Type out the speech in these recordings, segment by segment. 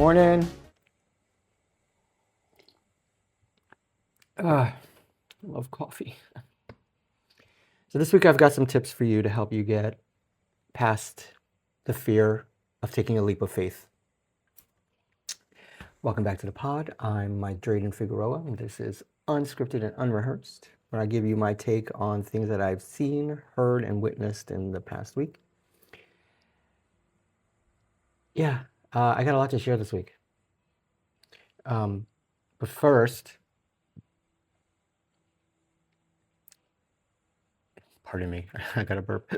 morning. I love coffee. So this week I've got some tips for you to help you get past the fear of taking a leap of faith. Welcome back to the pod. I'm Mike Dreyden Figueroa, and this is Unscripted and Unrehearsed, where I give you my take on things that I've seen, heard, and witnessed in the past week. Yeah, I got a lot to share this week. But first, pardon me, I got a burp.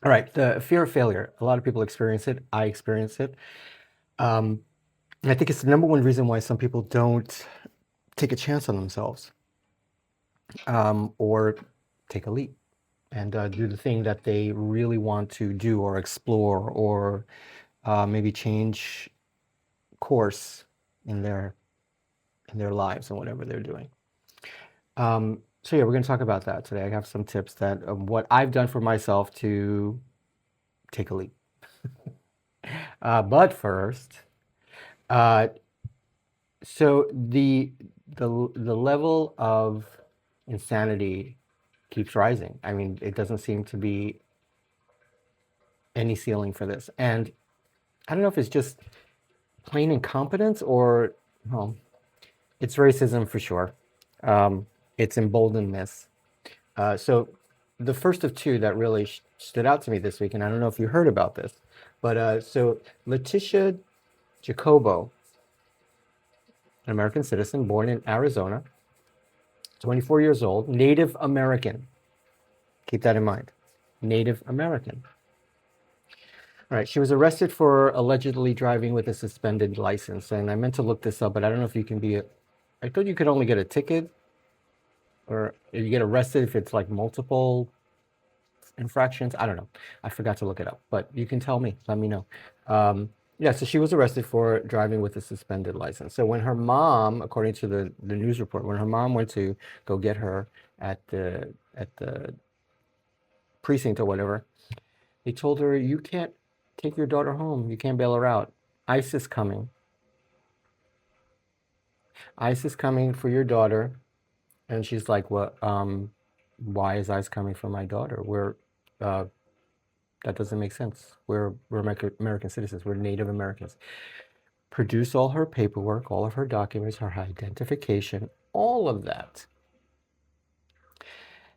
All right, the fear of failure. A lot of people experience it. I experience it. And I think it's the number one reason why some people don't take a chance on themselves or take a leap and do the thing that they really want to do or explore or maybe change course in their lives and whatever they're doing. So yeah, we're going to talk about that today. I have some tips that what I've done for myself to take a leap. But first, so the level of insanity keeps rising. I mean, it doesn't seem to be any ceiling for this. And I don't know if it's just plain incompetence or, well, it's racism for sure. It's emboldenedness. So the first of two that really stood out to me this week, and I don't know if you heard about this, but so Letitia Jacobo, an American citizen born in Arizona, 24 years old, Native American. Keep that in mind. Native American. All right, she was arrested for allegedly driving with a suspended license. And I meant to look this up, but I don't know if you can be, I thought you could only get a ticket or if you get arrested if it's like multiple infractions. I don't know. I forgot to look it up, but you can tell me, let me know. Yeah, so she was arrested for driving with a suspended license. So when her mom, according to the news report, when her mom went to go get her at the precinct or whatever, they told her, you can't take your daughter home. You can't bail her out. ICE is coming. ICE is coming for your daughter. And she's like, well, why is ICE coming for my daughter? That doesn't make sense. We're American citizens. We're Native Americans. Produce all her paperwork, all of her documents, her identification, all of that.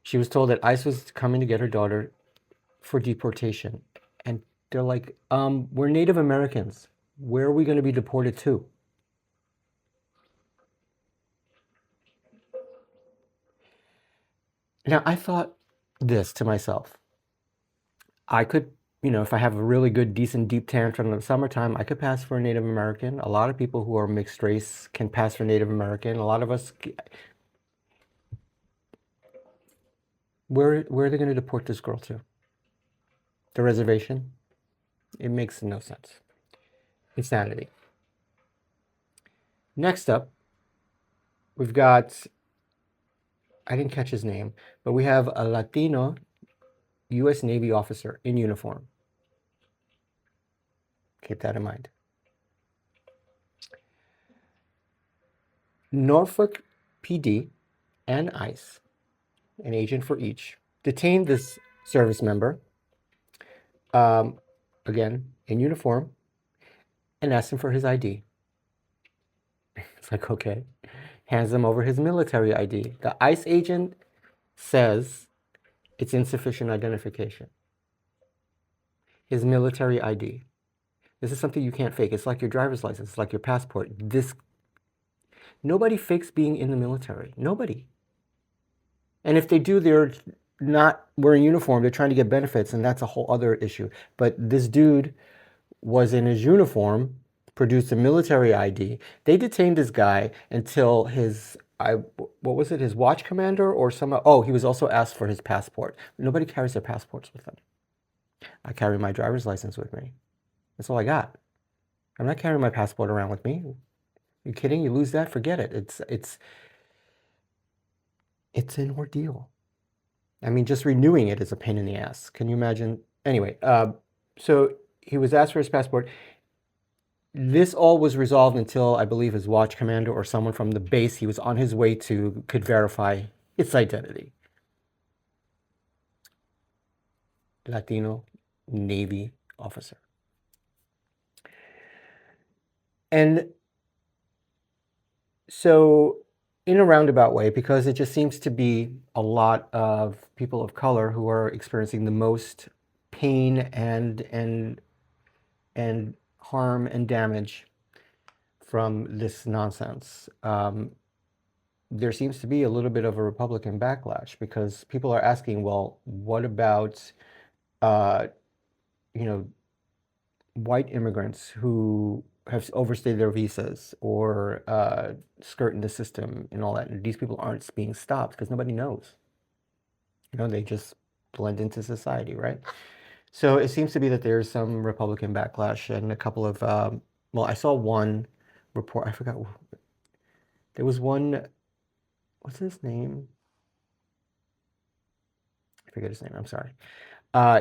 She was told that ICE was coming to get her daughter for deportation. And they're like, we're Native Americans. Where are we going to be deported to? Now, I thought this to myself. I could, if I have a really good, decent, deep tantrum in the summertime, I could pass for a Native American. A lot of people who are mixed race can pass for Native American. A lot of us, where are they going to deport this girl to? The reservation? It makes no sense. Insanity. Next up, we've got, I didn't catch his name, but we have a Latino US Navy officer in uniform. Keep that in mind. Norfolk PD and ICE, an agent for each, detained this service member, again, in uniform, and asked him for his ID. It's like, okay. Hands him over his military ID. The ICE agent says it's insufficient identification. His military ID. This is something you can't fake. It's like your driver's license. It's like your passport. Nobody fakes being in the military. Nobody. And if they do, they're not wearing uniform. They're trying to get benefits, and that's a whole other issue. But this dude was in his uniform, produced a military ID. They detained this guy until his watch commander or he was also asked for his passport. Nobody carries their passports with them. I carry my driver's license with me. That's all I got. I'm not carrying my passport around with me. You kidding? You lose that? Forget it. It's an ordeal. I mean, just renewing it is a pain in the ass. Can you imagine? Anyway, so he was asked for his passport. This all was resolved until I believe his watch commander or someone from the base he was on his way to could verify its identity. Latino Navy officer. And so, in a roundabout way, because it just seems to be a lot of people of color who are experiencing the most pain and harm and damage from this nonsense. There seems to be a little bit of a Republican backlash because people are asking, well, what about uh, you know, white immigrants who have overstayed their visas or skirting the system and all that. And these people aren't being stopped because nobody knows. They just blend into society, right? So it seems to be that there's some Republican backlash and a couple of, well, I saw one report. I forgot. There was one, what's his name? I forget his name. I'm sorry. Uh,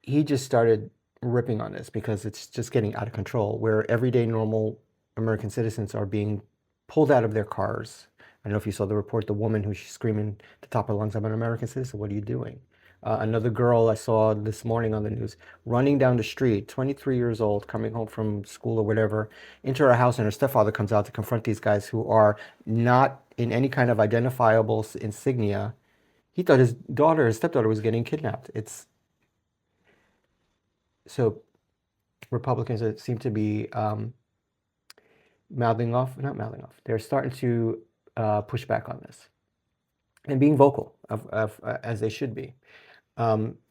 he just started ripping on this because it's just getting out of control, where everyday normal American citizens are being pulled out of their cars. I don't know if you saw the report, the woman who's screaming at the top of her lungs, I'm an American citizen, what are you doing? Another girl I saw this morning on the news running down the street, 23 years old, coming home from school or whatever, into her house, and her stepfather comes out to confront these guys who are not in any kind of identifiable insignia. He thought his stepdaughter was getting kidnapped. It's so Republicans that seem to be not mouthing off. They're starting to push back on this and being vocal as they should be.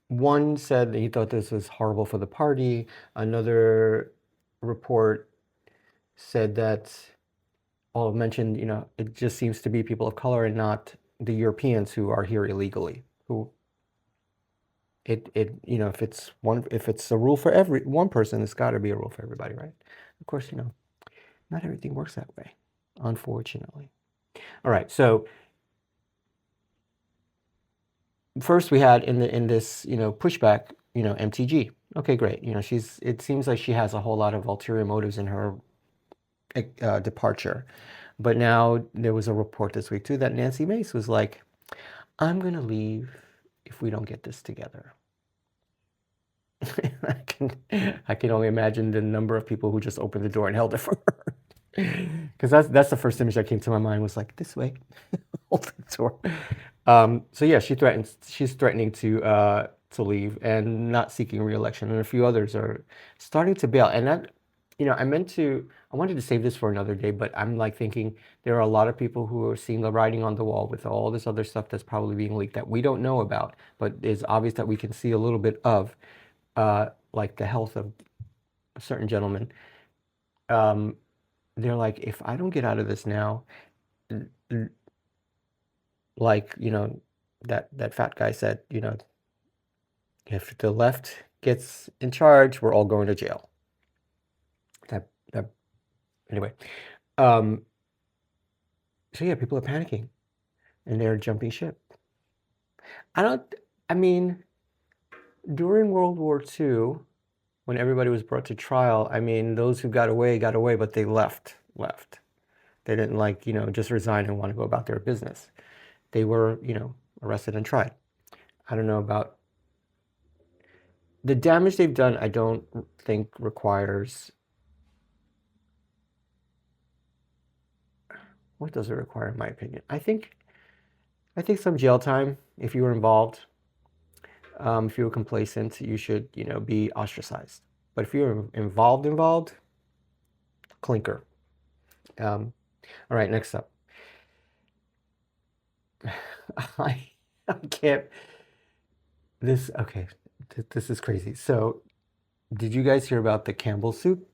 One said that he thought this was horrible for the party. Another report said that, mentioned, it just seems to be people of color and not the Europeans who are here illegally, who if it's a rule for every one person, it's got to be a rule for everybody, right? Of course, not everything works that way, unfortunately. All right, so first we had in this pushback, MTG. Okay, great. It seems like she has a whole lot of ulterior motives in her departure. But now there was a report this week too that Nancy Mace was like, I'm gonna leave if we don't get this together. I can only imagine the number of people who just opened the door and held it for her. Because that's the first image that came to my mind was like, this way, hold the door. So yeah, she's threatening to leave and not seeking re-election, and a few others are starting to bail. And that, I wanted to save this for another day, but I'm like thinking there are a lot of people who are seeing the writing on the wall with all this other stuff that's probably being leaked that we don't know about, but it's obvious that we can see a little bit of, like the health of a certain gentleman. They're like, if I don't get out of this now, like, that fat guy said, if the left gets in charge, we're all going to jail. That anyway. So yeah, people are panicking and they're jumping ship. I mean, during World War II, when everybody was brought to trial, I mean, those who got away, but they left. They didn't just resign and want to go about their business. They were, arrested and tried. I don't know about the damage they've done. I don't think requires, what does it require in my opinion? I think some jail time if you were involved. If you were complacent, you should, be ostracized. But if you're involved, clinker. All right, next up. I can't. Okay, this is crazy. So, did you guys hear about the Campbell Soup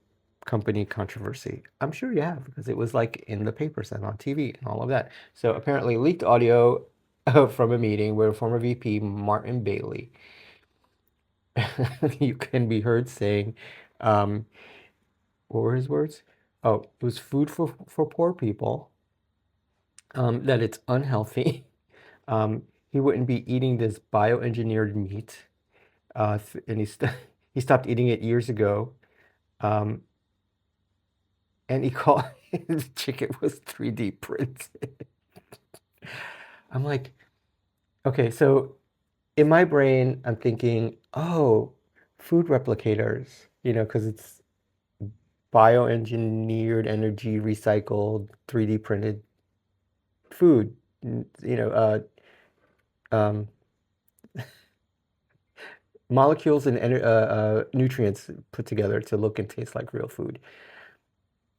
Company controversy? I'm sure you have, because it was like in the papers and on TV and all of that. So apparently leaked audio from a meeting where former VP Martin Bailey, you can be heard saying, what were his words? Oh, it was food for poor people, that it's unhealthy. He wouldn't be eating this bioengineered meat, and he stopped eating it years ago. Um, and he called the chicken was 3D printed. I'm like, okay, so in my brain, I'm thinking, oh, food replicators, because it's bioengineered, energy recycled, 3D printed food, you know, um, molecules and nutrients put together to look and taste like real food.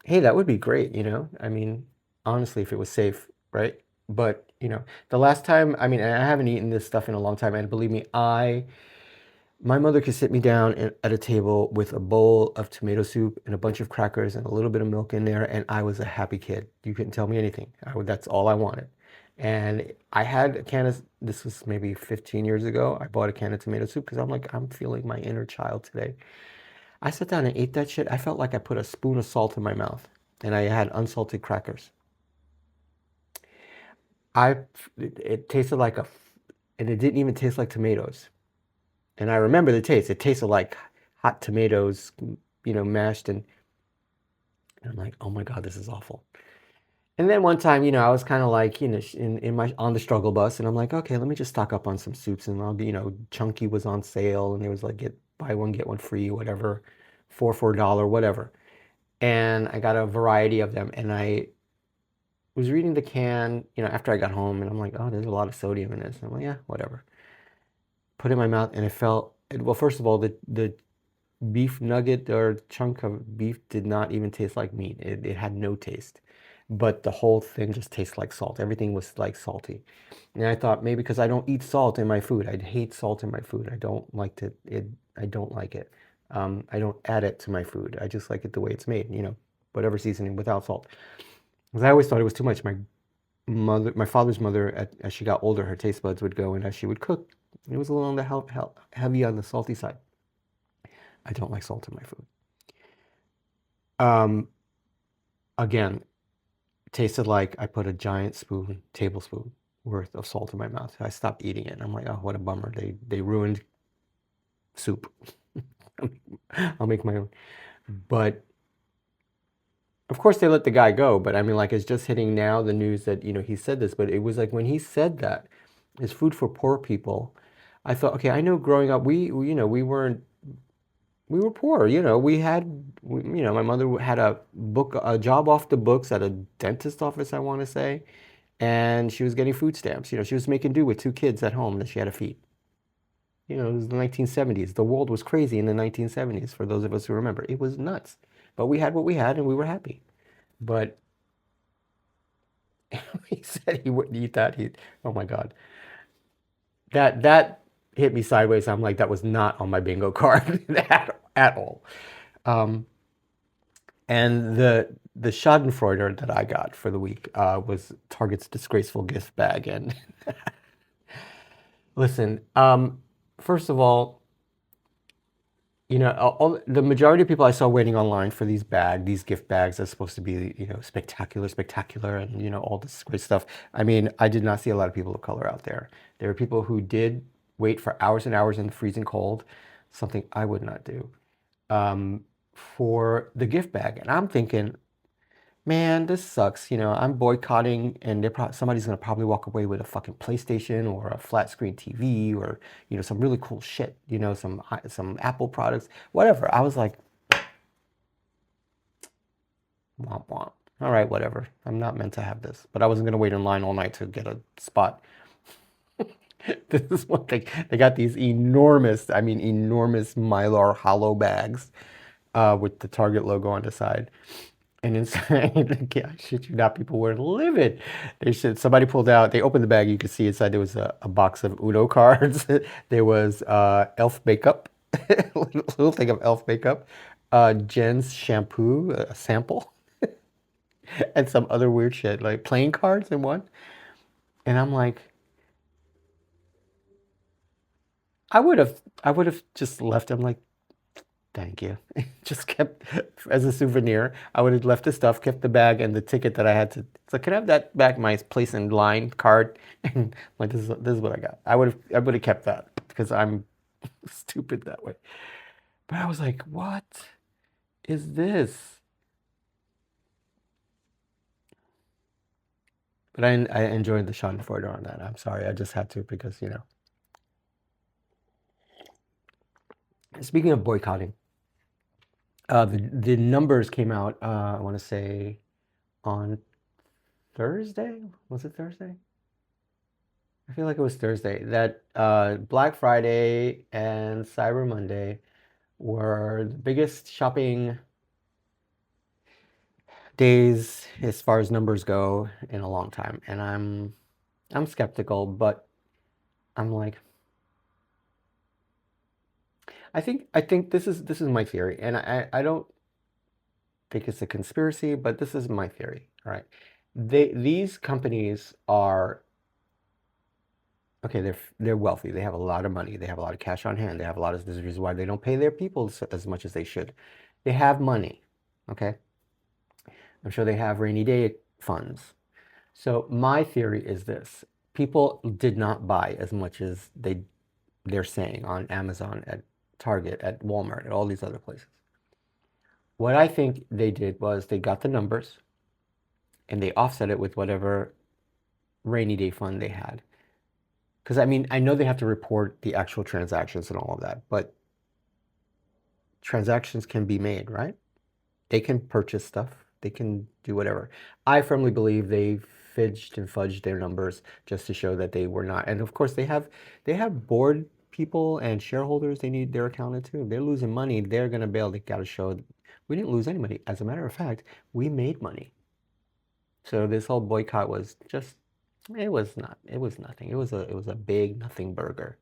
Hey, that would be great, I mean, honestly, if it was safe, right? But, the last time, I mean, and I haven't eaten this stuff in a long time, and believe me, my mother could sit me down at a table with a bowl of tomato soup and a bunch of crackers and a little bit of milk in there, and I was a happy kid. You couldn't tell me anything. That's all I wanted. And I had a can of, this was maybe 15 years ago, I bought a can of tomato soup because I'm like, I'm feeling my inner child today. I sat down and ate that shit. I felt like I put a spoon of salt in my mouth and I had unsalted crackers. I, it tasted like and it didn't even taste like tomatoes. And I remember the taste. It tasted like hot tomatoes, mashed, and I'm like, oh my God, this is awful. And then one time, I was kind of like, in my on the struggle bus, and I'm like, okay, let me just stock up on some soups, and I'll be, Chunky was on sale, and there was like buy one get one free, whatever, for $4, whatever. And I got a variety of them, and I was reading the can, after I got home, and I'm like, oh, there's a lot of sodium in this. And I'm like, yeah, whatever. Put it in my mouth, and well, first of all, the beef nugget or chunk of beef did not even taste like meat. It had no taste. But the whole thing just tastes like salt. Everything was like salty. And I thought maybe because I don't eat salt in my food. I hate salt in my food. I don't like I don't like it. I don't add it to my food. I just like it the way it's made, whatever seasoning without salt. Because I always thought it was too much. My father's mother, as she got older, her taste buds would go, and as she would cook, it was a little on the heavy on the salty side. I don't like salt in my food. Again, tasted like I put a giant tablespoon worth of salt in my mouth. I stopped eating it. I'm like, oh, what a bummer. They ruined soup. I'll make my own. But of course they let the guy go. But I mean, like, it's just hitting now the news that, he said this. But it was like when he said that it's food for poor people, I thought, okay, I know growing up, we were poor, my mother had a job off the books at a dentist office, I want to say, and she was getting food stamps. She was making do with two kids at home that she had to feed. It was the 1970s. The world was crazy in the 1970s, for those of us who remember. It was nuts. But we had what we had and we were happy. But he said he wouldn't eat that. Oh my God. That hit me sideways. I'm like, that was not on my bingo card at all. And the Schadenfreude that I got for the week was Target's disgraceful gift bag. And listen, first of all, the majority of people I saw waiting online for these gift bags are supposed to be, spectacular, and, all this great stuff. I mean, I did not see a lot of people of color out there. There were people who did wait for hours and hours in the freezing cold, something I would not do, for the gift bag. And I'm thinking, man, this sucks. I'm boycotting, and somebody's gonna probably walk away with a fucking PlayStation or a flat screen TV or some really cool shit. Some Apple products, whatever. I was like, womp womp. All right, whatever. I'm not meant to have this, but I wasn't gonna wait in line all night to get a spot. This is one thing. They got these enormous Mylar hollow bags with the Target logo on the side. And inside, I shit you not, people were livid. Somebody pulled out, they opened the bag, you could see inside there was a box of Uno cards. There was elf makeup, little thing of elf makeup, Jen's shampoo, a sample, and some other weird shit, like playing cards in one. And I'm like, I would have just left. I'm like, thank you. Just kept as a souvenir. I would have left the stuff, kept the bag and the ticket that I had to. So can I have that back? My place in line card. And like this is what I got. I would have kept that because I'm stupid that way. But I was like, what is this? But I enjoyed the Schadenfreude on that. I'm sorry, I just had to because, you know. Speaking of boycotting, the numbers came out, I want to say on Thursday. Was it Thursday? I feel like it was Thursday. That Black Friday and Cyber Monday were the biggest shopping days as far as numbers go in a long time. And I'm skeptical, but I'm like, I think this is my theory, and I don't think it's a conspiracy, but this is my theory. All right, these companies are okay. They're wealthy. They have a lot of money. They have a lot of cash on hand. They have a lot of. This is the reason why they don't pay their people as much as they should. They have money. Okay, I'm sure they have rainy day funds. So my theory is this: people did not buy as much as they're saying on Amazon, at Target, at Walmart, at all these other places. What I think they did was they got the numbers and they offset it with whatever rainy day fund they had. Because I mean, I know they have to report the actual transactions and all of that, but transactions can be made, right? They can purchase stuff, they can do whatever. I firmly believe they fidged and fudged their numbers just to show that they were not. And of course, they have board people and shareholders they need their accounted too. If they're losing money, they're gonna bail. They gotta show we didn't lose any money. As a matter of fact, we made money. So this whole boycott was just it was not it was nothing. It was a big nothing burger.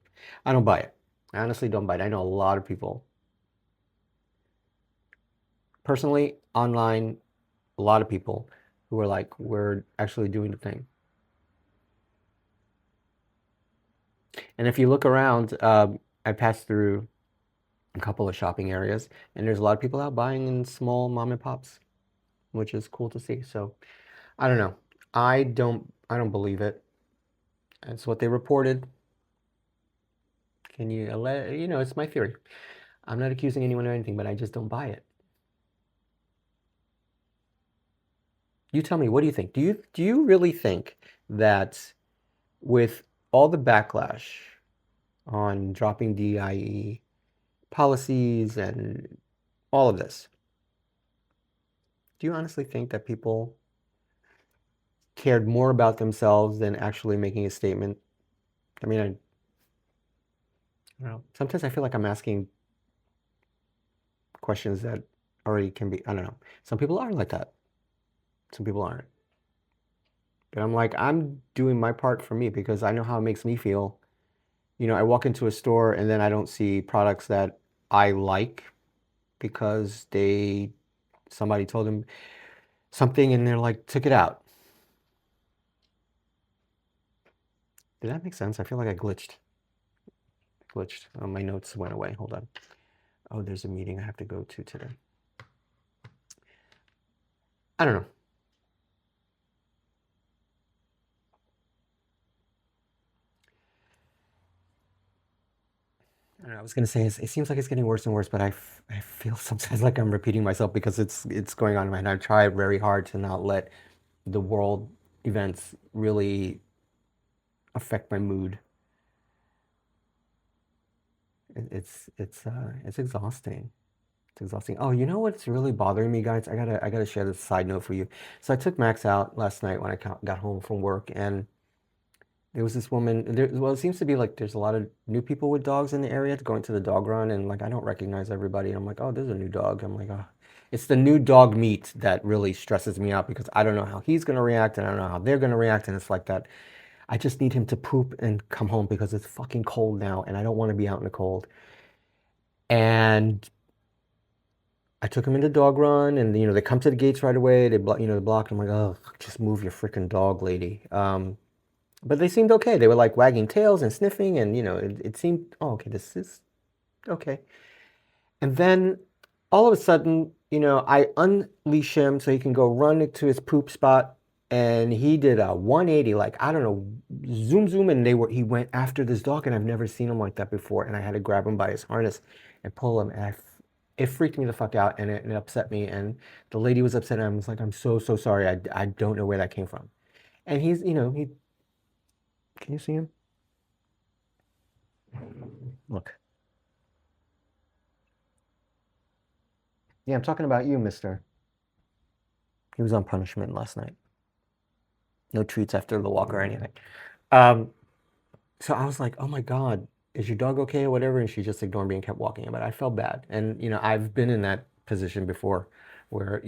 I don't buy it. I honestly don't buy it. I know a lot of people personally online, a lot of people who are like, we're actually doing the thing. And if you look around, I passed through a couple of shopping areas, and there's a lot of people out buying in small mom and pops, which is cool to see. So I don't know. I don't believe it. It's what they reported. Can you let you know? It's my theory. I'm not accusing anyone of anything, but I just don't buy it. You tell me, what do you think? Do you really think that with all the backlash on dropping DIE policies and all of this, do you honestly think that people cared more about themselves than actually making a statement? I mean, I don't know. Sometimes I feel like I'm asking questions that already can be, I don't know. Some people are like that. Some people aren't. But I'm like, I'm doing my part for me because I know how it makes me feel. You know, I walk into a store and then I don't see products that I like because somebody told them something and they're like, took it out. Did that make sense? I feel like I glitched. Oh, my notes went away. Hold on. Oh, there's a meeting I have to go to today. I don't know. I don't know. I was gonna say it seems like it's getting worse and worse, but I feel sometimes like I'm repeating myself because it's going on, and I try very hard to not let the world events really affect my mood. It's exhausting. It's exhausting. Oh, you know what's really bothering me, guys? I gotta share this side note for you. So I took Max out last night when I got home from work, and there was this woman. Well, it seems to be like there's a lot of new people with dogs in the area going to the dog run, and like I don't recognize everybody. And I'm like, oh, there's a new dog. I'm like, oh, it's the new dog meat that really stresses me out because I don't know how he's gonna react, and I don't know how they're gonna react, and it's like that. I just need him to poop and come home because it's fucking cold now, and I don't want to be out in the cold. And I took him into dog run, and they come to the gates right away. They block, they block. I'm like, oh, just move your freaking dog, lady. But they seemed okay. They were like wagging tails and sniffing, and it seemed, oh, okay, this is okay. And then all of a sudden, I unleash him so he can go run to his poop spot, and he did a 180, like I don't know, zoom zoom, and he went after this dog, and I've never seen him like that before, and I had to grab him by his harness and pull him, and it freaked me the fuck out, and it upset me, and the lady was upset, and I was like, I'm so sorry, I don't know where that came from. And he's, you know, he, can you see him? Look. Yeah, I'm talking about you, mister. He was on punishment last night. No treats after the walk or anything. Um, so I was like, oh my God, is your dog okay or whatever? And she just ignored me and kept walking. But I felt bad. And, you know, I've been in that position before where,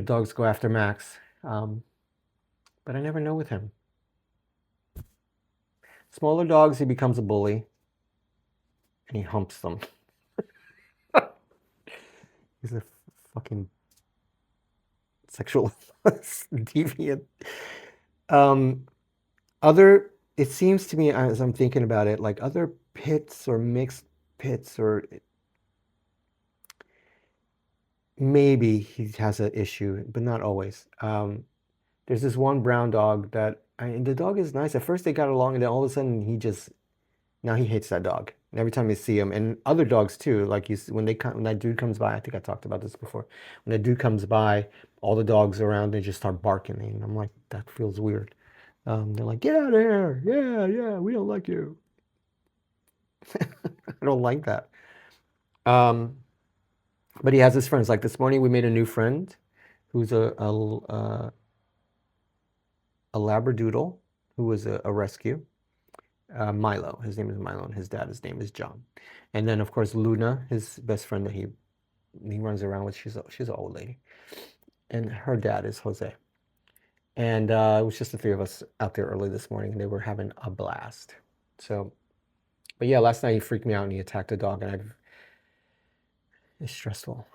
dogs go after Max. But I never know with him. Smaller dogs, he becomes a bully and he humps them. He's a fucking sexual deviant. Um, it seems to me as I'm thinking about it, like other pits or mixed pits, or maybe he has an issue, but not always. There's this one brown dog and the dog is nice. At first they got along, and then all of a sudden now he hates that dog. And every time you see him, and other dogs too, like when that dude comes by, I think I talked about this before. When that dude comes by, all the dogs around, they just start barking, and I'm like, that feels weird. They're like, get out of here! Yeah, yeah, we don't like you. I don't like that. But he has his friends. Like this morning, we made a new friend who's a Labradoodle who was a rescue. Milo, his name is Milo, and his name is John. And then of course Luna, his best friend that he runs around with. She's an old lady, and her dad is Jose. And it was just the three of us out there early this morning, and they were having a blast. So, but yeah, last night he freaked me out and he attacked a dog, and it's stressful.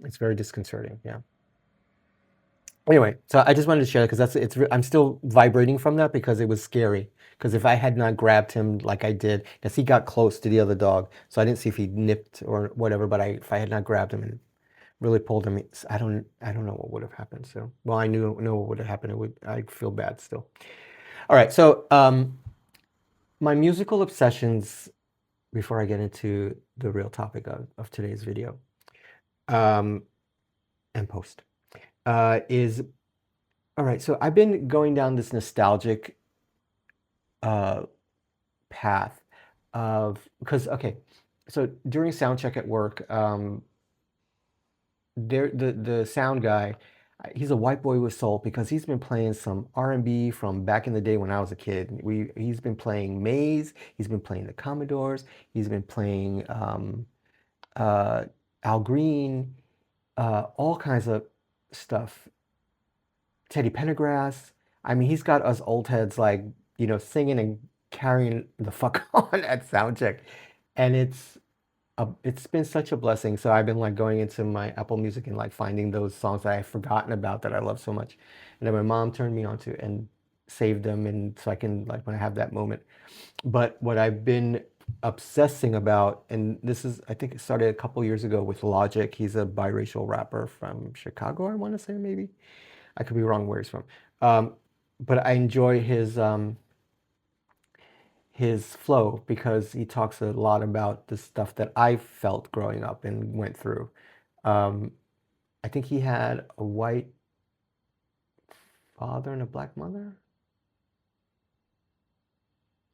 It's very disconcerting. Yeah. Anyway, so I just wanted to share that because I'm still vibrating from that because it was scary. Because if I had not grabbed him like I did, because he got close to the other dog, so I didn't see if he nipped or whatever. But if I had not grabbed him and really pulled him, I don't know what would have happened. So, well, I know what would have happened. I'd feel bad still. All right, so my musical obsessions, before I get into the real topic of today's video, and post, is, all right, so I've been going down this nostalgic path okay, so during sound check at work, the sound guy, he's a white boy with soul because he's been playing some R&B from back in the day when I was a kid. He's been playing Maze, he's been playing the Commodores, he's been playing Al Green, all kinds of stuff. Teddy Pendergrass. I mean, he's got us old heads like, singing and carrying the fuck on at soundcheck. And it's been such a blessing. So I've been like going into my Apple Music and like finding those songs that I've forgotten about that I love so much. And then my mom turned me onto and saved them, and so I can, like, when I have that moment. But what I've been obsessing about, and this is, I think it started a couple years ago with Logic. He's a biracial rapper from Chicago, I want to say, maybe. I could be wrong where he's from. But I enjoy his flow because he talks a lot about the stuff that I felt growing up and went through. I think he had a white father and a black mother,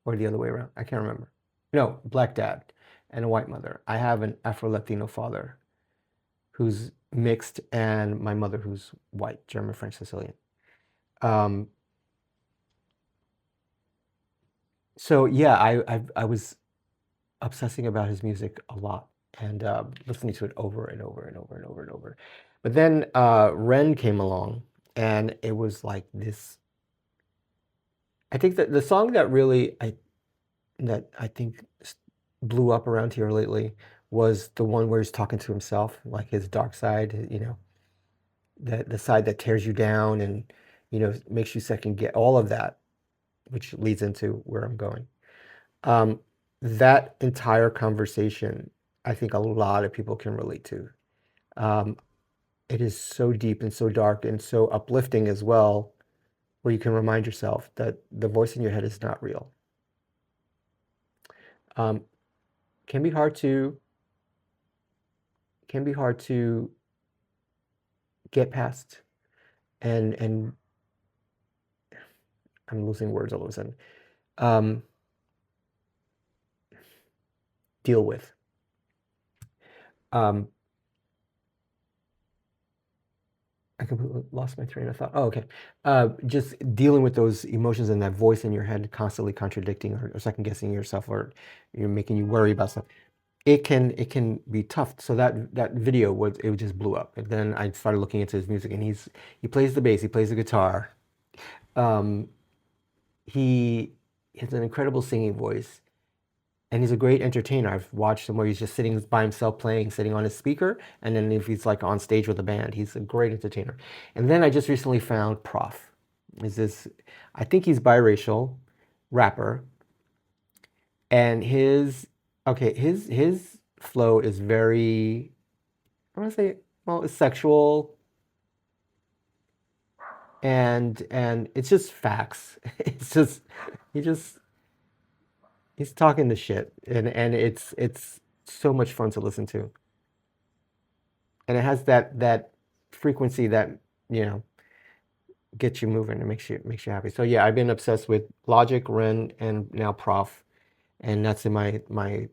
or the other way around. I can't remember. No, black dad and a white mother. I have an Afro-Latino father who's mixed, and my mother who's white, German, French, Sicilian. So yeah, I was obsessing about his music a lot and listening to it over and over and over and over and over. But then Ren came along, and it was like this. I think that the song that really I think blew up around here lately was the one where he's talking to himself, like his dark side, the side that tears you down and makes you second guess, all of that, which leads into where I'm going. That entire conversation, I think a lot of people can relate to. It is so deep and so dark and so uplifting as well, where you can remind yourself that the voice in your head is not real. Can be hard to get past and I'm losing words all of a sudden. Um, deal with. Um, I completely lost my train of thought. Oh, okay. Just dealing with those emotions and that voice in your head constantly contradicting or second guessing yourself, or you're making you worry about stuff. It can be tough. So that video was, it just blew up. And then I started looking into his music, and he plays the bass, he plays the guitar. Um, he has an incredible singing voice, and he's a great entertainer. I've watched him where he's just sitting by himself playing, sitting on his speaker, and then if he's like on stage with a band, he's a great entertainer. And then I just recently found Prof. Is this? I think he's biracial, rapper, and his flow is very, I want to say, well, it's sexual, and it's just facts. It's just he just he's talking the shit, and it's so much fun to listen to. And it has that frequency that, you know, gets you moving and makes you happy. So yeah, I've been obsessed with Logic, Ren, and now Prof, and that's in my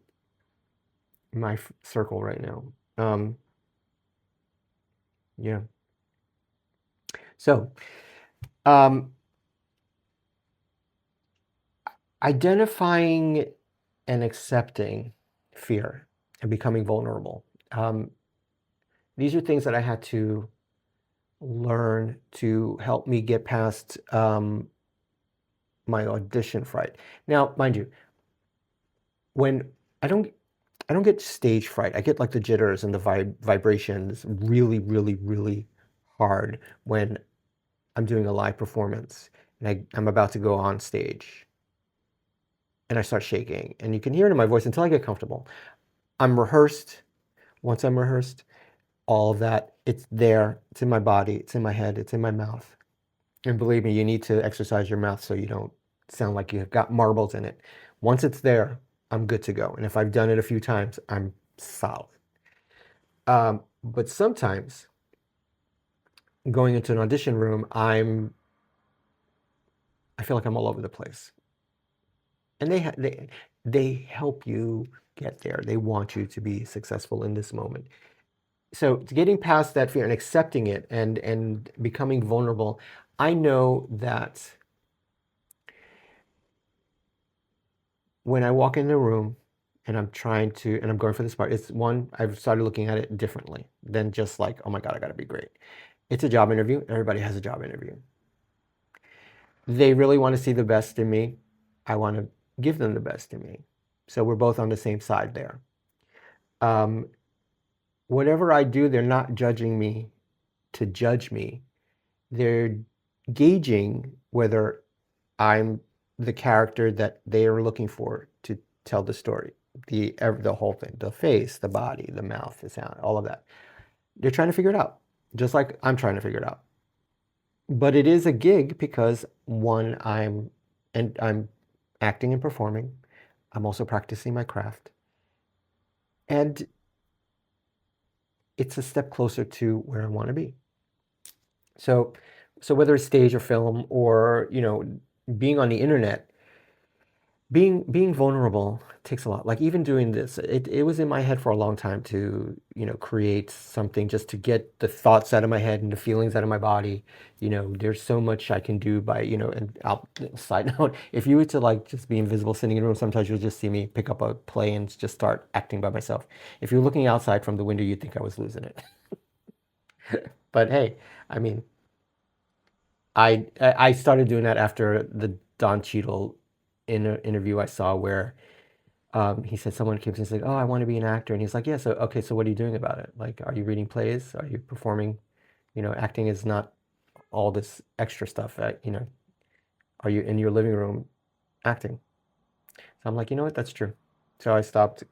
circle right now. Yeah. So um, identifying and accepting fear and becoming vulnerable. These are things that I had to learn to help me get past my audition fright. Now, mind you, when I don't I don't get stage fright. I get like the jitters and the vibrations really, really, really hard when I'm doing a live performance and I'm about to go on stage and I start shaking. And you can hear it in my voice until I get comfortable. I'm rehearsed. Once I'm rehearsed, all of that, it's there. It's in my body. It's in my head. It's in my mouth. And believe me, you need to exercise your mouth so you don't sound like you've got marbles in it. Once it's there, I'm good to go. And if I've done it a few times, I'm solid. But sometimes going into an audition room, I feel like I'm all over the place. And they help you get there. They want you to be successful in this moment. So getting past that fear and accepting it and becoming vulnerable, I know that when I walk in the room and I'm going for this part, it's one, I've started looking at it differently than just like, oh my God, I gotta be great. It's a job interview. Everybody has a job interview. They really want to see the best in me. I want to give them the best in me. So we're both on the same side there. Um, whatever I do, they're not judging me to judge me. They're gauging whether I'm the character that they are looking for to tell the story, the whole thing, the face, the body, the mouth, the sound, all of that. They're trying to figure it out, just like I'm trying to figure it out. But it is a gig because one, I'm acting and performing. I'm also practicing my craft, and it's a step closer to where I want to be. So, so whether it's stage or film or, you know, being on the internet, being vulnerable takes a lot. Like even doing this, it was in my head for a long time to, you know, create something just to get the thoughts out of my head and the feelings out of my body. You know, there's so much I can do by, you know, and I'll, side note, if you were to like just be invisible sitting in a room, sometimes you'll just see me pick up a play and just start acting by myself. If you're looking outside from the window, you'd think I was losing it. But hey, I mean, I started doing that after the Don Cheadle interview I saw where he said someone came to him and said, "Oh, I want to be an actor," and he's like, "Yeah, so okay, so what are you doing about it? Like, are you reading plays? Are you performing? You know, acting is not all this extra stuff. You know, are you in your living room acting?" So I'm like, you know what, that's true. So I stopped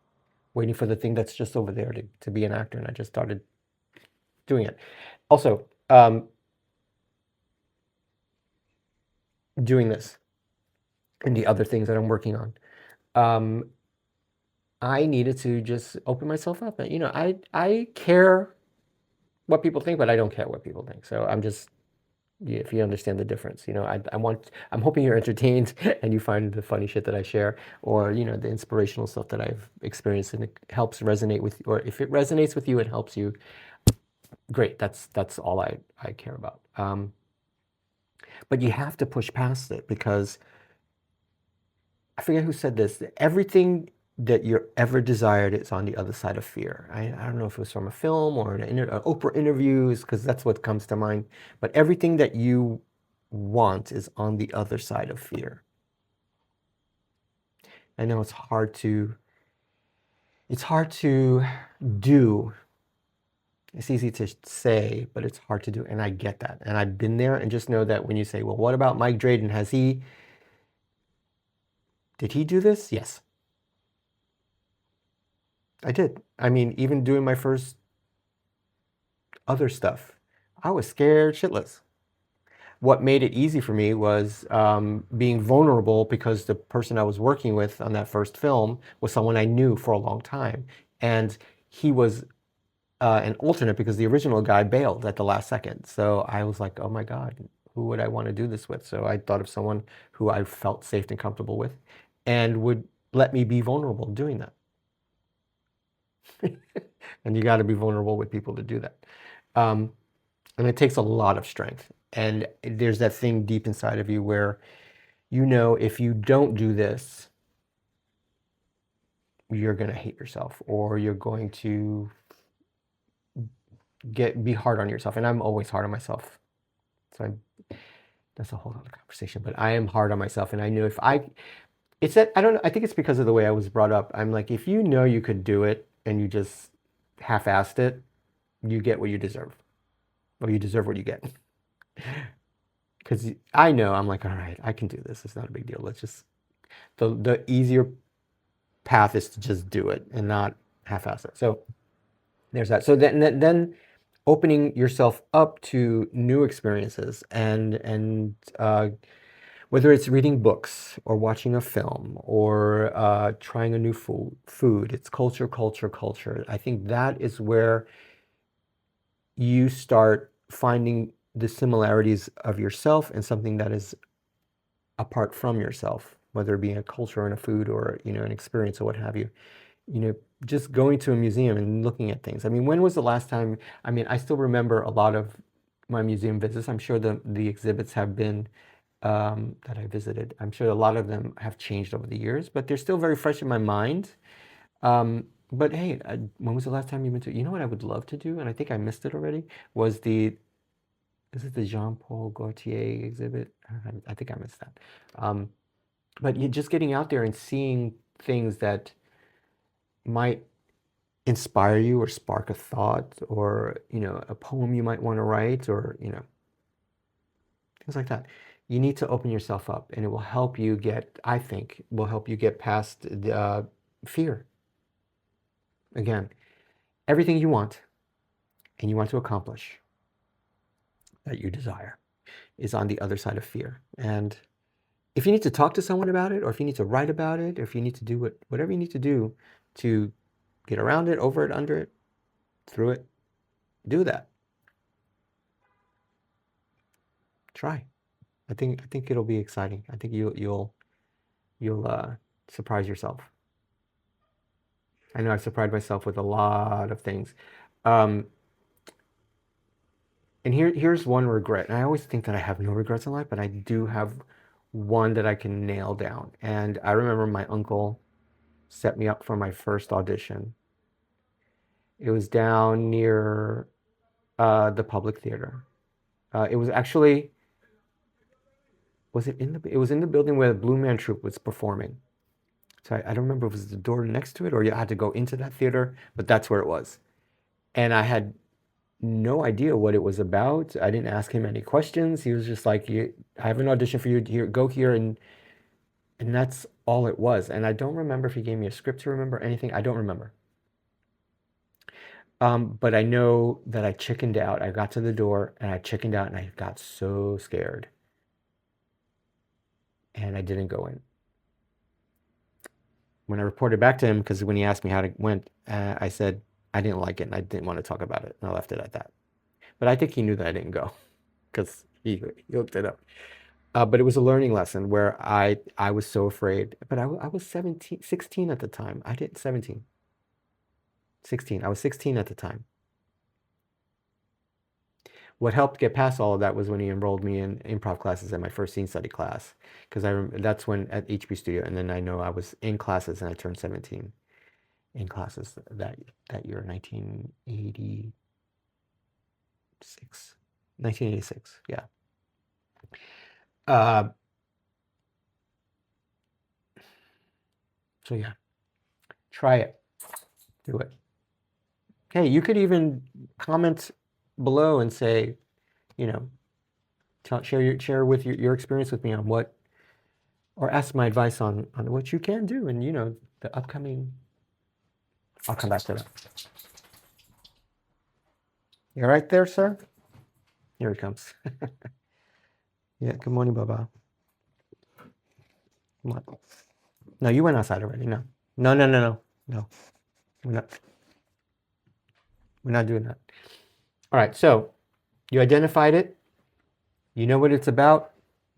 waiting for the thing that's just over there to be an actor, and I just started doing it. Also, doing this and the other things that I'm working on. Um, I needed to just open myself up. And, you know, I care what people think, but I don't care what people think. So I'm just if you understand the difference. I'm hoping you're entertained and you find the funny shit that I share, or the inspirational stuff that I've experienced, and it helps resonate with, or if it resonates with you and helps you, great. That's all I care about. But you have to push past it, because I forget who said this. Everything that you ever desired is on the other side of fear. I don't know if it was from a film or an Oprah interviews, because that's what comes to mind. But everything that you want is on the other side of fear. I know it's hard to do. It's easy to say, but it's hard to do, and I get that. And I've been there, and just know that when you say, well, what about Mike Dreyden? Did he do this? Yes, I did. I mean, even doing my first other stuff, I was scared shitless. What made it easy for me was being vulnerable, because the person I was working with on that first film was someone I knew for a long time. And he was an alternate, because the original guy bailed at the last second. So I was like, oh my God, who would I want to do this with? So I thought of someone who I felt safe and comfortable with and would let me be vulnerable doing that. And you got to be vulnerable with people to do that. And it takes a lot of strength. And there's that thing deep inside of you where, if you don't do this, you're going to hate yourself, or you're going to be hard on yourself. And I'm always hard on myself. So that's a whole other conversation, but I am hard on myself. And I know it's that, I don't know, I think it's because of the way I was brought up. I'm like, if you know you could do it and you just half-assed it, you get what you deserve, or you deserve what you get. Because I know, I'm like, all right, I can do this. It's not a big deal. Let's just, the easier path is to just do it and not half-ass it. So there's that. So then opening yourself up to new experiences, and whether it's reading books or watching a film or trying a new food, it's culture. I think that is where you start finding the similarities of yourself and something that is apart from yourself, whether it be a culture and a food, or an experience or what have you. Just going to a museum and looking at things. I mean, when was the last time? I mean, I still remember a lot of my museum visits. I'm sure the exhibits have been that I visited. I'm sure a lot of them have changed over the years, but they're still very fresh in my mind. But hey, when was the last time you went to? You know what I would love to do, and I think I missed it already. Is it the Jean-Paul Gaultier exhibit? I think I missed that. But you just getting out there and seeing things that might inspire you, or spark a thought, or a poem you might want to write, or things like that. You need to open yourself up, and it will help you get, I think, past the fear. Again, everything you want and you want to accomplish that you desire is on the other side of fear. And if you need to talk to someone about it, or if you need to write about it, or if you need to do whatever you need to do to get around it, over it, under it, through it, do that. Try. I think it'll be exciting. I think you'll surprise yourself. I know I've surprised myself with a lot of things. And here's one regret. And I always think that I have no regrets in life, but I do have one that I can nail down. And I remember my uncle set me up for my first audition. It was down near the Public Theater. It was actually, it was in the building where the Blue Man Troupe was performing. So I don't remember if it was the door next to it, or you had to go into that theater, but that's where it was. And I had no idea what it was about. I didn't ask him any questions. He was just like, I have an audition for you here, go here. And that's all it was. And I don't remember if he gave me a script to remember anything. I don't remember. But I know that I chickened out. I got to the door and I chickened out, and I got so scared. And I didn't go in. When I reported back to him, because when he asked me how it went, I said I didn't like it and I didn't want to talk about it. And I left it at that. But I think he knew that I didn't go, because He looked it up. But it was a learning lesson where I was so afraid. But I was 17, 16 at the time. I did 17, 16. I was 16 at the time. What helped get past all of that was when he enrolled me in improv classes at my first scene study class, because that's when at HB Studio, and then I know I was in classes and I turned 17 in classes that year, 1986, yeah. So yeah, try it, do it. Hey, you could even comment below and say, you know, share with your experience with me on what, or ask my advice on what you can do, and the upcoming. I'll come back to that. You all right there, sir? Here he comes. Yeah. Good morning, Baba. Come on. No, you went outside already. No. No. No. No. No. No. We're not doing that. All right. So you identified it. You know what it's about.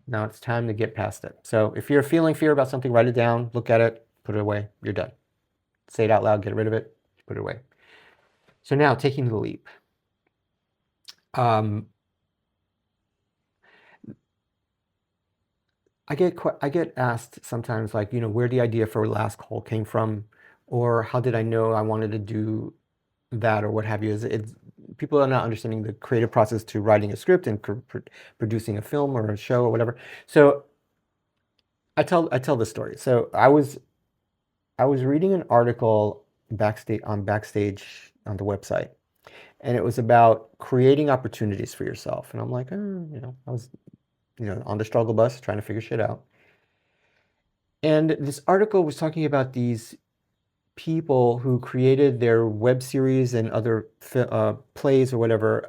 Now it's time to get past it. So if you're feeling fear about something, write it down, look at it, put it away. You're done. Say it out loud, get rid of it, put it away. So now taking the leap. I get asked sometimes, like, where the idea for Last Call came from, or how did I know I wanted to do that, or what have you. People are not understanding the creative process to writing a script and producing a film or a show or whatever. So I tell the story. So I was reading an article backstage on the website, and it was about creating opportunities for yourself. And I'm like, I was on the struggle bus trying to figure shit out. And this article was talking about these people who created their web series and other plays or whatever,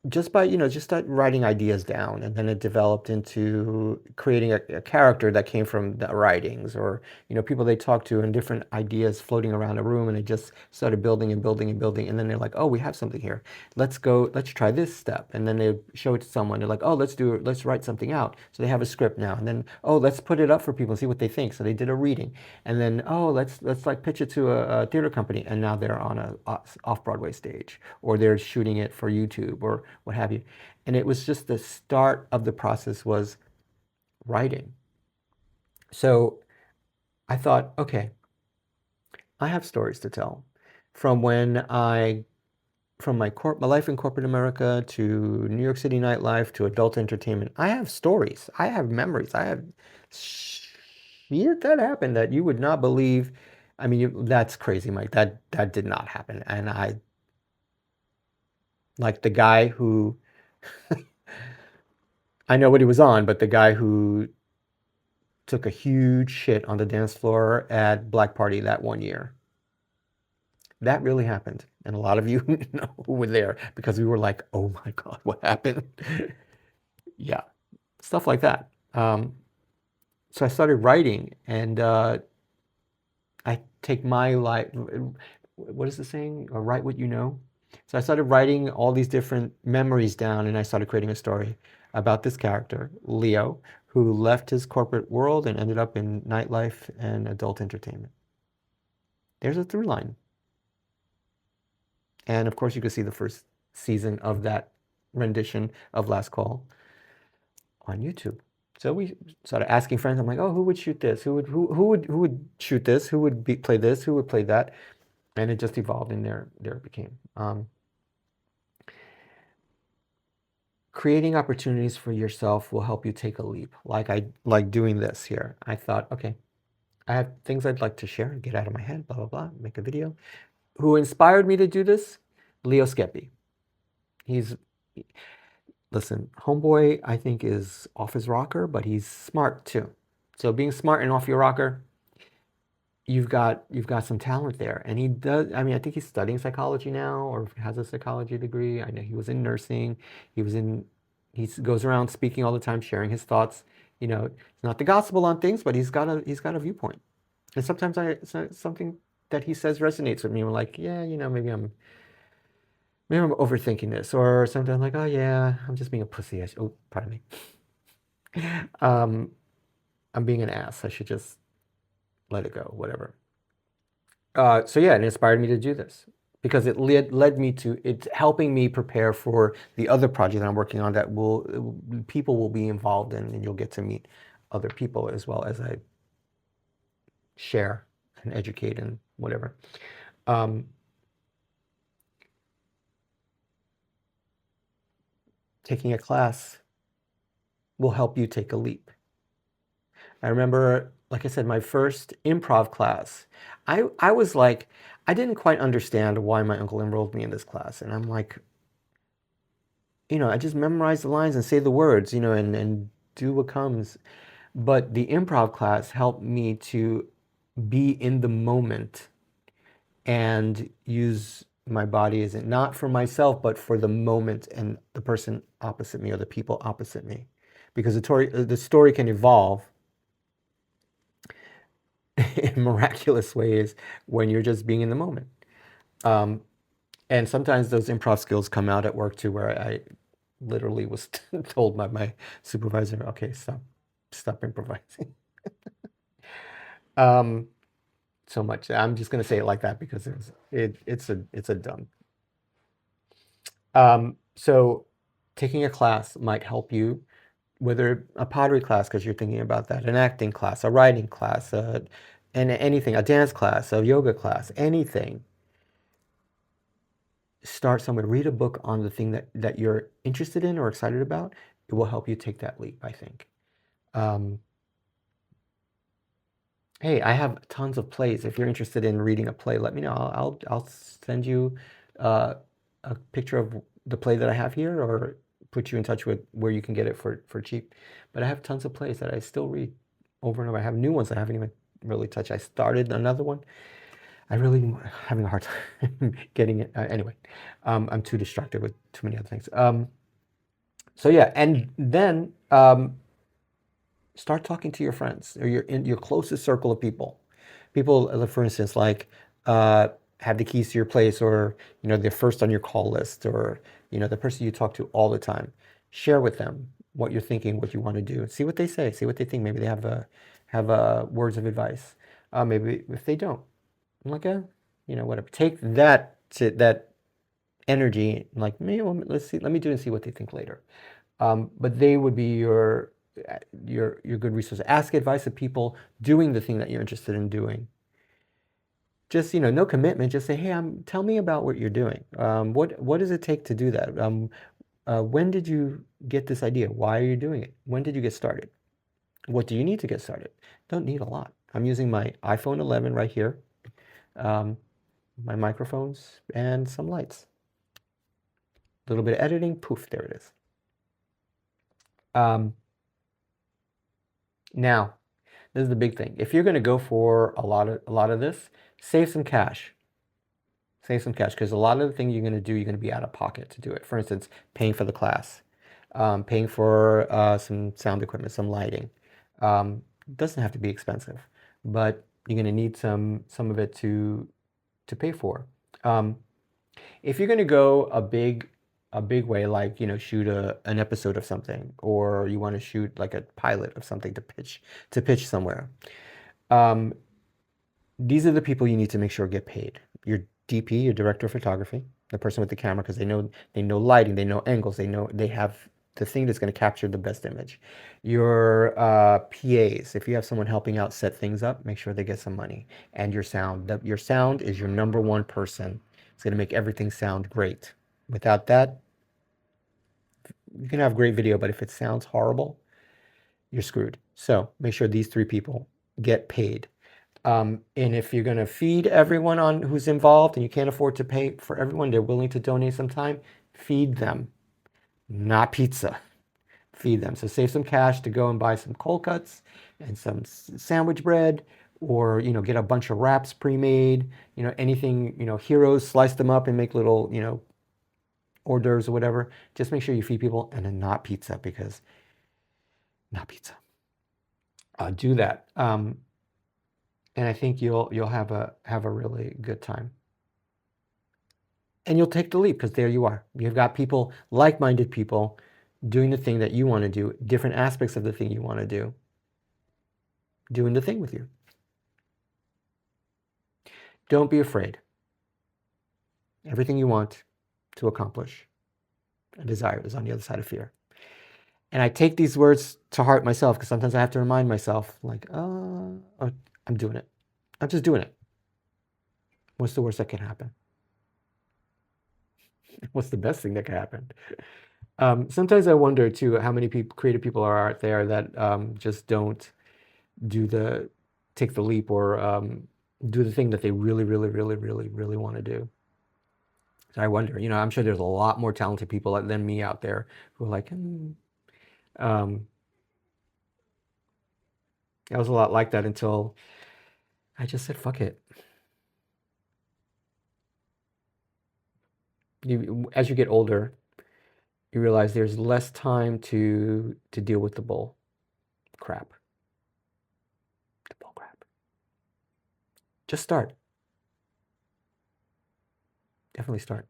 just by just start writing ideas down, and then it developed into creating a character that came from the writings, or people they talked to, and different ideas floating around a room, and they just started building and building and building, and then they're like, oh, we have something here, let's try this step, and then they show it to someone, they're like, oh, let's write something out, so they have a script now, and then, oh, let's put it up for people and see what they think, so they did a reading, and then, oh, let's like pitch it to a theater company, and now they're on a off-Broadway stage, or they're shooting it for YouTube, or what have you. And it was just the start of the process was writing. So I thought, okay, I have stories to tell from my life in corporate America to New York City nightlife to adult entertainment. I have stories. I have memories. I have shit that happened that you would not believe. I mean, that's crazy, Mike. That did not happen. And I, like the guy who, I know what he was on, but the guy who took a huge shit on the dance floor at Black Party that one year. That really happened. And a lot of you know who were there, because we were like, oh my God, what happened? Yeah, stuff like that. So I started writing, and I take my life, what is the saying? Or write what you know. So I started writing all these different memories down, and I started creating a story about this character, Leo, who left his corporate world and ended up in nightlife and adult entertainment. There's a through line. And of course, you can see the first season of that rendition of Last Call on YouTube. So we started asking friends. I'm like, oh, who would shoot this? Who would shoot this? Who would play this? Who would play that? And it just evolved, and there it became. Creating opportunities for yourself will help you take a leap. Like doing this here. I thought, okay, I have things I'd like to share and get out of my head, blah, blah, blah, make a video. Who inspired me to do this? Leo Skeppy. Listen, homeboy, I think, is off his rocker, but he's smart too. So being smart and off your rocker, you've got some talent there. And he does, I mean, I think he's studying psychology now, or has a psychology degree. I know he was in nursing. He goes around speaking all the time, sharing his thoughts. It's not the gospel on things, but he's got a viewpoint. And sometimes something that he says resonates with me. I'm like, yeah, maybe maybe I'm overthinking this, or sometimes like, oh yeah, I'm just being a pussy. Oh, pardon me. Um, I'm being an ass. I should just let it go, whatever. So yeah, it inspired me to do this because it led me to it's helping me prepare for the other project that I'm working on that people will be involved in, and you'll get to meet other people as well as I share and educate and whatever. Um, Taking a class will help you take a leap. I remember, like I said, my first improv class. I was like, I didn't quite understand why my uncle enrolled me in this class, and I'm like, I just memorize the lines and say the words, and do what comes. But the improv class helped me to be in the moment and use my body as not for myself, but for the moment and the person opposite me or the people opposite me. Because the story can evolve in miraculous ways when you're just being in the moment. Um, and sometimes those improv skills come out at work too, where I literally was told by my supervisor, okay, stop improvising. Um, so much. I'm just gonna say it like that because it's a dumb. So taking a class might help you, whether a pottery class because you're thinking about that, an acting class, a writing class, and anything, a dance class, a yoga class, anything. Start somewhere. Read a book on the thing that you're interested in or excited about. It will help you take that leap, I think. Um, Hey, I have tons of plays. If you're interested in reading a play, let me know. I'll send you uh, a picture of the play that I have here, or put you in touch with where you can get it for cheap. But I have tons of plays that I still read over and over. I have new ones I haven't even really touched. I started another one. I really having a hard time getting it. Anyway, I'm too distracted with too many other things. So yeah, and then start talking to your friends or your closest circle of people. People, for instance, like have the keys to your place, or they're first on your call list, or the person you talk to all the time. Share with them what you're thinking, what you want to do. See what they say. See what they think. Maybe they have words of advice. Maybe if they don't, I'm like, whatever. Take that energy, like, maybe let's see. Let me do and see what they think later. But they would be your good resource. Ask advice of people doing the thing that you're interested in doing. Just no commitment. Just say, hey, tell me about what you're doing. What does it take to do that? When did you get this idea? Why are you doing it? When did you get started? What do you need to get started? Don't need a lot. I'm using my iPhone 11 right here, my microphones, and some lights. A little bit of editing, poof, there it is. Now, this is the big thing. If you're going to go for a lot of this, save some cash. Save some cash, because a lot of the things you're going to do, you're going to be out of pocket to do it. For instance, paying for the class, paying for some sound equipment, some lighting. Doesn't have to be expensive, but you're going to need some of it to pay for. If you're going to go a big way, like shoot an episode of something, or you want to shoot like a pilot of something to pitch somewhere, these are the people you need to make sure get paid. Your DP, your director of photography, the person with the camera, because they know lighting, they know angles, they have the thing that's going to capture the best image. Your PAs, if you have someone helping out set things up, make sure they get some money. And your sound. Your sound is your number one person. It's going to make everything sound great. Without that, you can have great video, but if it sounds horrible, you're screwed. So make sure these three people get paid. And if you're going to feed everyone on who's involved and you can't afford to pay for everyone, they're willing to donate some time, feed them, not pizza. Feed them. So save some cash to go and buy some cold cuts and some sandwich bread, or get a bunch of wraps pre-made, anything, heroes, slice them up and make little, hors d'oeuvres or whatever. Just make sure you feed people, and then not pizza, because not pizza. Do that. And I think you'll have a really good time. And you'll take the leap because there you are. You've got people, like-minded people, doing the thing that you want to do, different aspects of the thing you want to do, doing the thing with you. Don't be afraid. Everything you want to accomplish, a desire, is on the other side of fear. And I take these words to heart myself because sometimes I have to remind myself, like, oh, I'm doing it. I'm just doing it. What's the worst that can happen? What's the best thing that can happen? Sometimes I wonder too how many creative people are out there that just don't take the leap or do the thing that they really, really, really, really, really want to do. So I wonder, I'm sure there's a lot more talented people than me out there who are like, I was a lot like that until I just said, fuck it. As you get older, you realize there's less time to deal with the bull crap. The bull crap. Just start. Definitely start.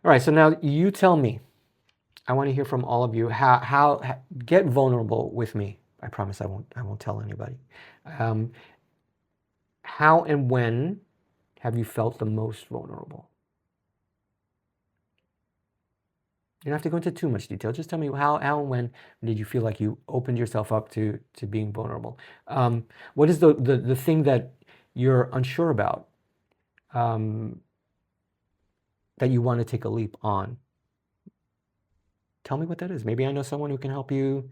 All right, so now you tell me. I want to hear from all of you. How get vulnerable with me. I promise I won't tell anybody. How and when have you felt the most vulnerable? You don't have to go into too much detail. Just tell me how and when did you feel like you opened yourself up to being vulnerable? What is the thing that you're unsure about, that you want to take a leap on? Tell me what that is. Maybe I know someone who can help you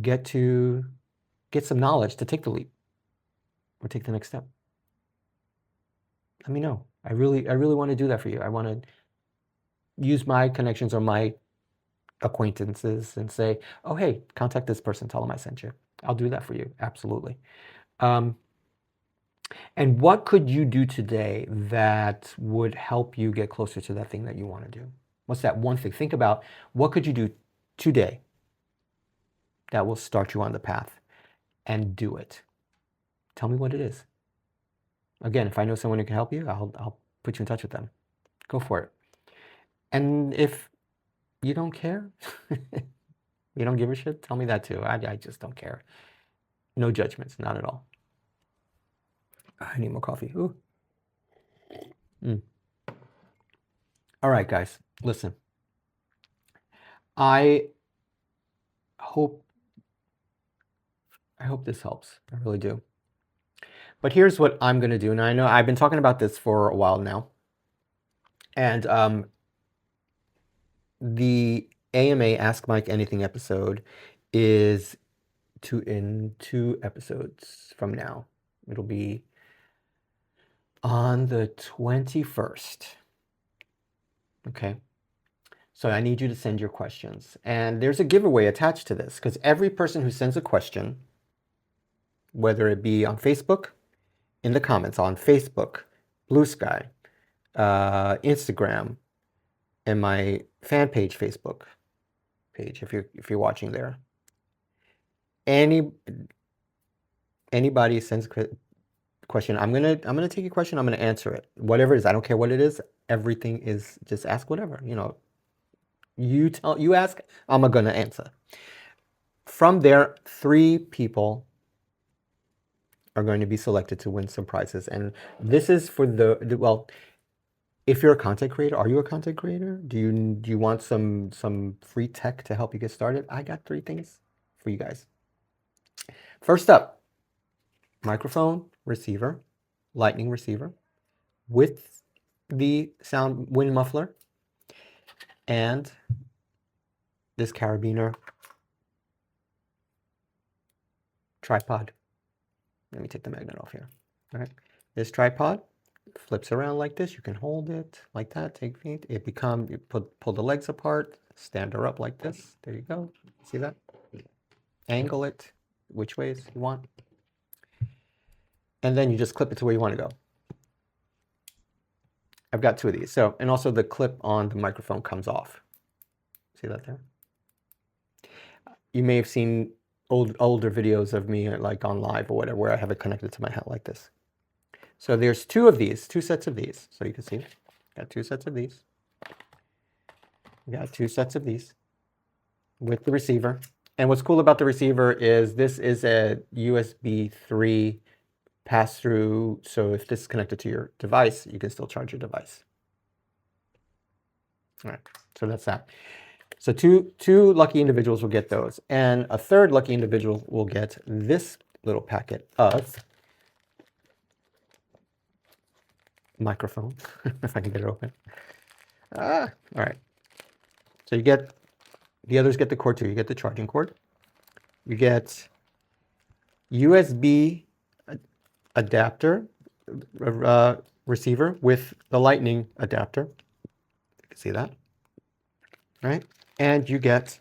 get some knowledge to take the leap or take the next step. Let me know. I really want to do that for you. I want to use my connections or my acquaintances and say, oh, hey, contact this person, tell them I sent you. I'll do that for you. Absolutely. And what could you do today that would help you get closer to that thing that you want to do? What's that one thing? Think about what could you do today that will start you on the path, and do it. Tell me what it is. Again, if I know someone who can help you, I'll put you in touch with them. Go for it. And if you don't care, you don't give a shit, tell me that too. I just don't care. No judgments, not at all. I need more coffee. Ooh. All right, guys, listen. I hope this helps. I really do. But here's what I'm going to do. And I know I've been talking about this for a while now. And the AMA Ask Mike Anything episode is in 2 episodes from now. It'll be on the 21st. Okay. So I need you to send your questions. And there's a giveaway attached to this, because every person who sends a question, whether it be on Facebook, in the comments on Facebook, Blue Sky, Instagram, and my fan page Facebook page, if you're watching there, anybody sends a question, I'm gonna take your question, I'm gonna answer it, whatever it is. I don't care what it is. Everything is, just ask whatever. You ask, I'm gonna answer. From there, 3 people are going to be selected to win some prizes, and this is for well, if you're a content creator. Are you a content creator? Do you want some free tech to help you get started? I got 3 things for you guys. First up, microphone receiver, lightning receiver with the sound wind muffler, and this carabiner tripod. Let me take the magnet off here. All right, this tripod flips around like this. You can hold it like that. Take feet. You pull the legs apart. Stand her up like this. There you go. See that? Angle it which ways you want, and then you just clip it to where you want to go. I've got 2 of these. So, and also the clip on the microphone comes off. See that there? You may have seen older videos of me, like on live or whatever, where I have it connected to my hat like this. So there's 2 of these, 2 sets of these, so you can see. Got 2 sets of these. We got 2 sets of these with the receiver. And what's cool about the receiver is this is a USB 3 pass-through. So if this is connected to your device, you can still charge your device. All right, so that's that. So two lucky individuals will get those. And a third lucky individual will get this little packet of microphone, if I can get it open. All right. So you get, the others get the cord too. You get the charging cord. You get USB adapter receiver with the lightning adapter. You can see that, right? And you get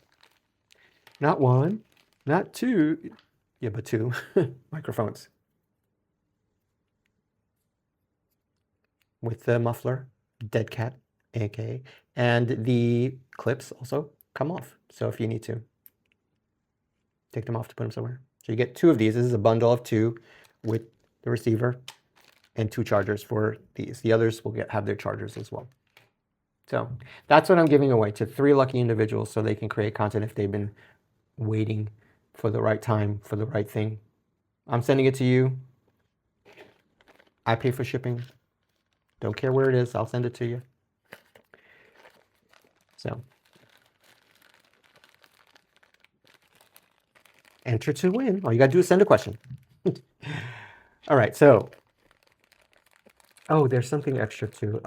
not 1, not 2, yeah, but 2 microphones with the muffler, dead cat, aka, and the clips also come off. So if you need to take them off to put them somewhere. So you get 2 of these. This is a bundle of 2 with the receiver and 2 chargers for these. The others will have their chargers as well. So that's what I'm giving away to 3 lucky individuals so they can create content if they've been waiting for the right time, for the right thing. I'm sending it to you. I pay for shipping. Don't care where it is. I'll send it to you. So enter to win. All you got to do is send a question. All right. So, oh, there's something extra too.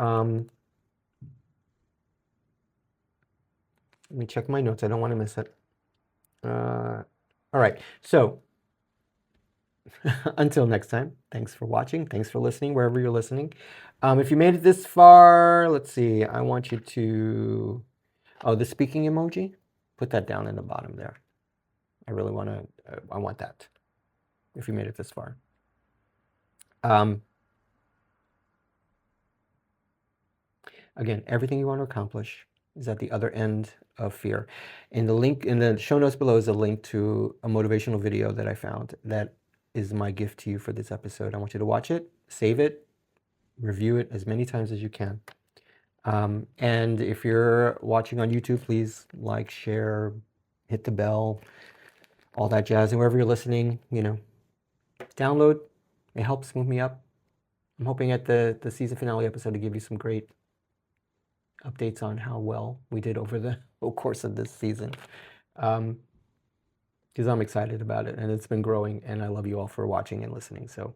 Let me check my notes. I don't want to miss it. All right. So until next time, thanks for watching. Thanks for listening, wherever you're listening. If you made it this far, let's see. I want you to, oh, the speaking emoji, put that down in the bottom there. I really want to, I want that if you made it this far. Again, everything you want to accomplish is at the other end of fear. In the link in the show notes below is a link to a motivational video that I found that is my gift to you for this episode. I want you to watch it, save it, review it as many times as you can. And if you're watching on YouTube, please like, share, hit the bell, all that jazz. And wherever you're listening, you know, download. It helps move me up. I'm hoping at the season finale episode to give you some great updates on how well we did over the whole course of this season. Because I'm excited about it and it's been growing, and I love you all for watching and listening. So,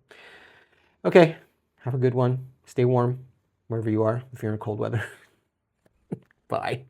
okay, have a good one. Stay warm wherever you are if you're in cold weather. Bye.